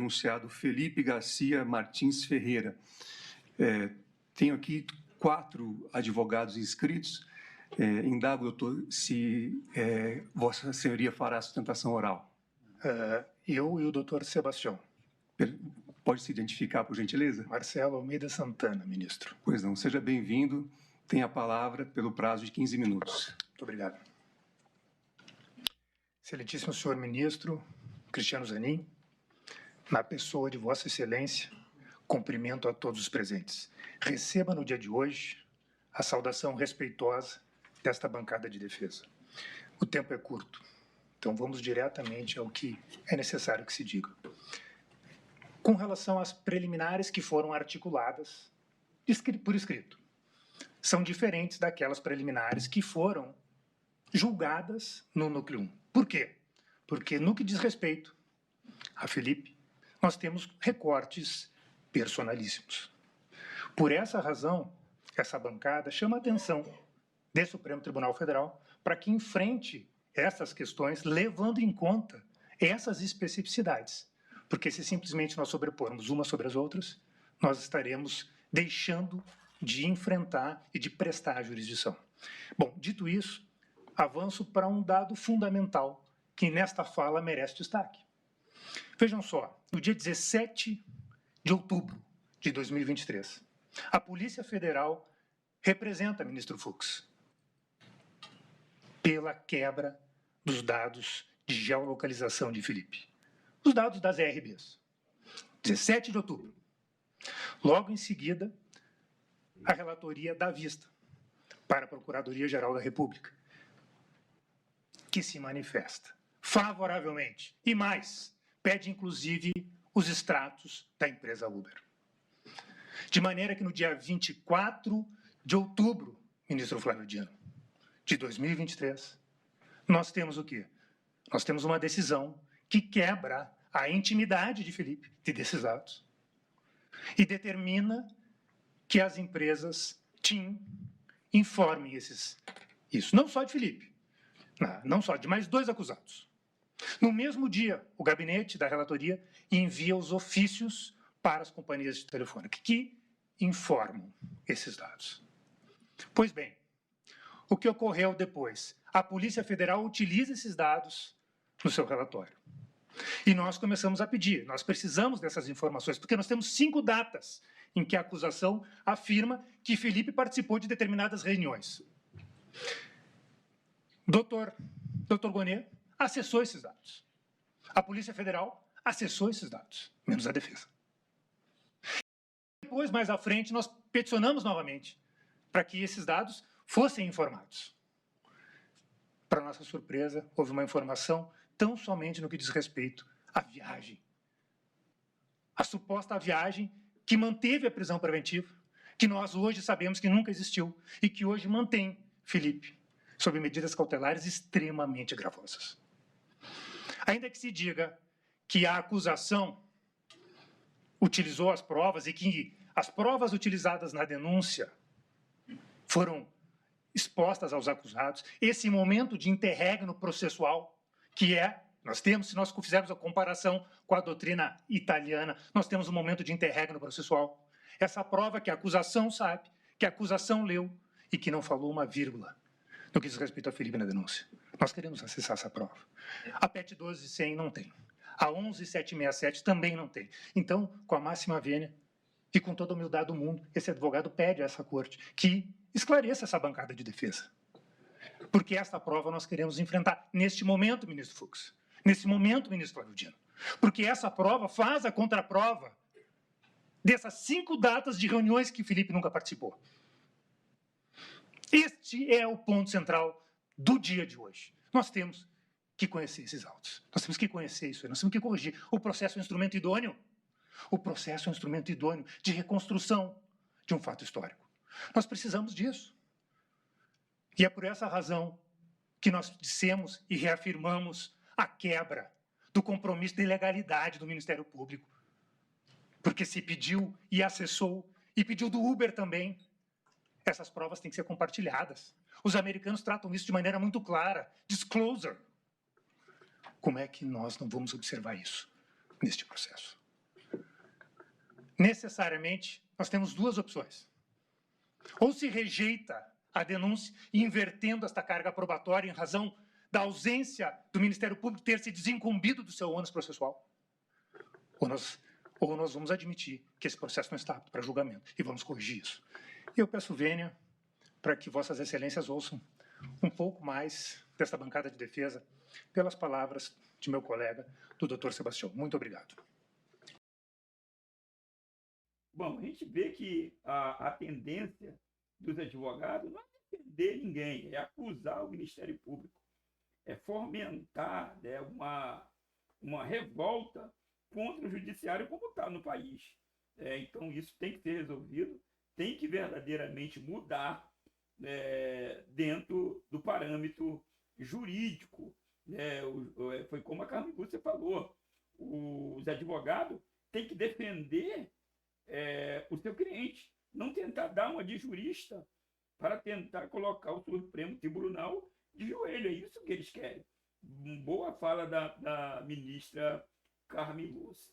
Anunciado Felipe Garcia Martins Ferreira. Tenho aqui 4 advogados inscritos. Indago, doutor, se Vossa Senhoria fará a sustentação oral. Eu e o doutor Sebastião. Pode se identificar, por gentileza? Marcelo Almeida Santana, ministro. Pois não, seja bem-vindo. Tem a palavra pelo prazo de 15 minutos. Muito obrigado. Excelentíssimo senhor ministro Cristiano Zanin, na pessoa de Vossa Excelência, cumprimento a todos os presentes. Receba no dia de hoje a saudação respeitosa desta bancada de defesa. O tempo é curto, então vamos diretamente ao que é necessário que se diga. Com relação às preliminares que foram articuladas por escrito, são diferentes daquelas preliminares que foram julgadas no Núcleo 1. Por quê? Porque no que diz respeito a Felipe, nós temos recortes personalíssimos. Por essa razão, essa bancada chama a atenção do Supremo Tribunal Federal para que enfrente essas questões, levando em conta essas especificidades. Porque se simplesmente nós sobrepormos umas sobre as outras, nós estaremos deixando de enfrentar e de prestar a jurisdição. Bom, dito isso, avanço para um dado fundamental que nesta fala merece destaque. Vejam só, no dia 17 de outubro de 2023, a Polícia Federal representa, ministro Fux, pela quebra dos dados de geolocalização de Felipe. Os dados das ERBs. 17 de outubro. Logo em seguida, a relatoria dá vista para a Procuradoria-Geral da República, que se manifesta favoravelmente e mais, pede inclusive os extratos da empresa Uber. De maneira que no dia 24 de outubro, ministro Flávio Dino, de 2023, nós temos o quê? Nós temos uma decisão que quebra a intimidade de Felipe e desses atos e determina que as empresas TIM informem isso, não só de Felipe, não só de mais 2 acusados. No mesmo dia, o gabinete da relatoria envia os ofícios para as companhias de telefônica que informam esses dados. Pois bem, o que ocorreu depois? A Polícia Federal utiliza esses dados no seu relatório. E nós começamos a pedir, nós precisamos dessas informações, porque nós temos 5 datas em que a acusação afirma que Felipe participou de determinadas reuniões. Doutor Gonê acessou esses dados. A Polícia Federal acessou esses dados, menos a defesa. Depois, mais à frente, nós peticionamos novamente para que esses dados fossem informados. Para nossa surpresa, houve uma informação tão somente no que diz respeito à viagem. A suposta viagem que manteve a prisão preventiva, que nós hoje sabemos que nunca existiu e que hoje mantém Felipe sob medidas cautelares extremamente gravosas. Ainda que se diga que a acusação utilizou as provas e que as provas utilizadas na denúncia foram expostas aos acusados, esse momento de interregno processual, que nós temos, se nós fizermos a comparação com a doutrina italiana, nós temos um momento de interregno processual. Essa prova que a acusação sabe, que a acusação leu e que não falou uma vírgula no que diz respeito a Felipe na denúncia. Nós queremos acessar essa prova. A PET 12.100 não tem. A 11.767 também não tem. Então, com a máxima vênia e com toda a humildade do mundo, esse advogado pede a essa corte que esclareça essa bancada de defesa. Porque essa prova nós queremos enfrentar neste momento, ministro Fux. Nesse momento, ministro Flávio Dino. Porque essa prova faz a contraprova dessas 5 datas de reuniões que Felipe nunca participou. Este é o ponto central do dia de hoje. Nós temos que conhecer esses autos. Nós temos que conhecer isso. Nós temos que corrigir. O processo é um instrumento idôneo. O processo é um instrumento idôneo de reconstrução de um fato histórico. Nós precisamos disso. E é por essa razão que nós dissemos e reafirmamos a quebra do compromisso de legalidade do Ministério Público. Porque se pediu e acessou, e pediu do Uber também, essas provas têm que ser compartilhadas. Os americanos tratam isso de maneira muito clara. Disclosure. Como é que nós não vamos observar isso neste processo? necessariamente, nós temos duas opções. Ou se rejeita a denúncia, invertendo esta carga probatória em razão da ausência do Ministério Público ter se desincumbido do seu ônus processual, ou nós vamos admitir que esse processo não está apto para julgamento e vamos corrigir isso. E eu peço vênia para que Vossas Excelências ouçam um pouco mais desta bancada de defesa pelas palavras de meu colega, do Dr. Sebastião. Muito obrigado. Bom, a gente vê que a tendência dos advogados não é defender ninguém, é acusar o Ministério Público, é fomentar, né, uma revolta contra o judiciário como está no país. Então, isso tem que ser resolvido, tem que verdadeiramente mudar dentro do parâmetro jurídico. Foi como a Carmen Lúcia falou, os advogados têm que defender o seu cliente, não tentar dar uma de jurista para tentar colocar o Supremo Tribunal de joelho. É isso que eles querem. Boa fala da ministra Carmen Lúcia.